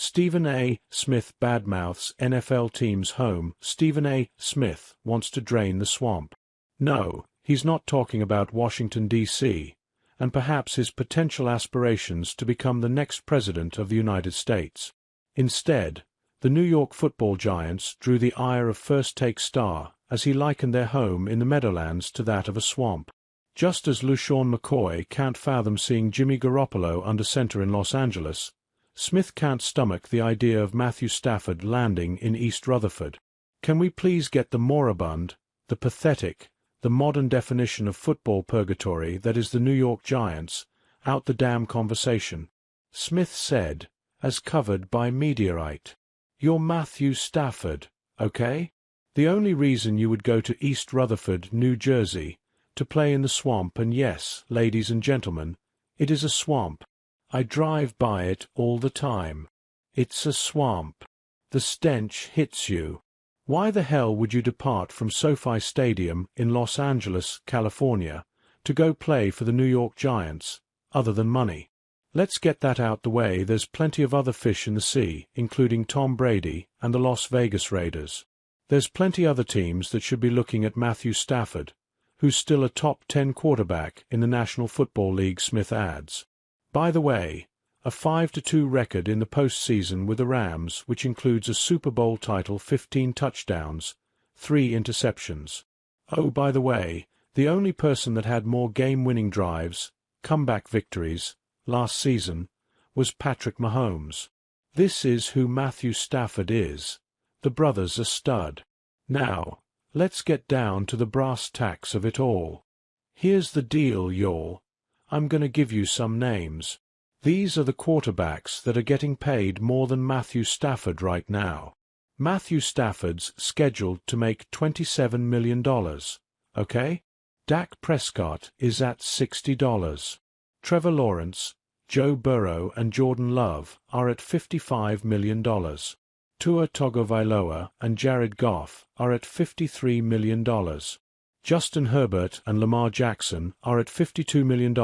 Stephen A. Smith badmouths NFL team's home. Stephen A. Smith wants to drain the swamp. No, he's not talking about Washington, D.C., and perhaps his potential aspirations to become the next president of the United States. Instead, the New York football giants drew the ire of First Take star as he likened their home in the Meadowlands to that of a swamp. Just as LeSean McCoy can't fathom seeing Jimmy Garoppolo under center in Los Angeles, Smith can't stomach the idea of Matthew Stafford landing in East Rutherford. Can we please get the moribund, the pathetic, the modern definition of football purgatory that is the New York Giants, out the damn conversation? Smith said, as covered by Mediaite. You're Matthew Stafford, okay? The only reason you would go to East Rutherford, New Jersey, to play in the swamp, and yes, ladies and gentlemen, it is a swamp. I drive by it all the time. It's a swamp. The stench hits you. Why the hell would you depart from SoFi Stadium in Los Angeles, California, to go play for the New York Giants, other than money? Let's get that out the way. There's plenty of other fish in the sea, including Tom Brady and the Las Vegas Raiders. There's plenty other teams that should be looking at Matthew Stafford, who's still a top 10 quarterback in the National Football League, Smith adds. By the way, a 5-2 record in the postseason with the Rams, which includes a Super Bowl title, 15 touchdowns, 3 interceptions. Oh, by the way, the only person that had more game-winning drives, comeback victories, last season, was Patrick Mahomes. This is who Matthew Stafford is. The brother's a stud. Now, let's get down to the brass tacks of it all. Here's the deal, y'all. I'm gonna give you some names. These are the quarterbacks that are getting paid more than Matthew Stafford right now. Matthew Stafford's scheduled to make $27 million, okay? Dak Prescott is at $60. Trevor Lawrence, Joe Burrow and Jordan Love are at $55 million. Tua Tagovailoa and Jared Goff are at $53 million. Justin Herbert and Lamar Jackson are at $52 million,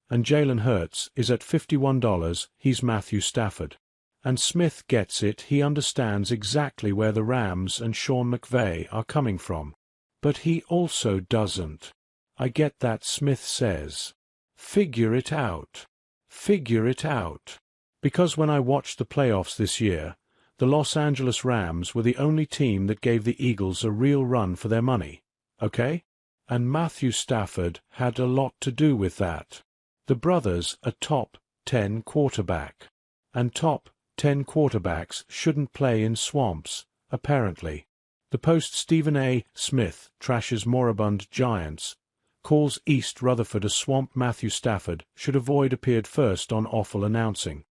and Jalen Hurts is at $51. He's Matthew Stafford. And Smith gets it. He understands exactly where the Rams and Sean McVay are coming from. But he also doesn't. I get that, Smith says. Figure it out. Figure it out. Because when I watched the playoffs this year, the Los Angeles Rams were the only team that gave the Eagles a real run for their money, okay? And Matthew Stafford had a lot to do with that. The brother's a top 10 quarterback. And top 10 quarterbacks shouldn't play in swamps, apparently. The Post Stephen A. Smith trashes moribund Giants, calls East Rutherford a swamp. Matthew Stafford should avoid appeared first on awful announcing.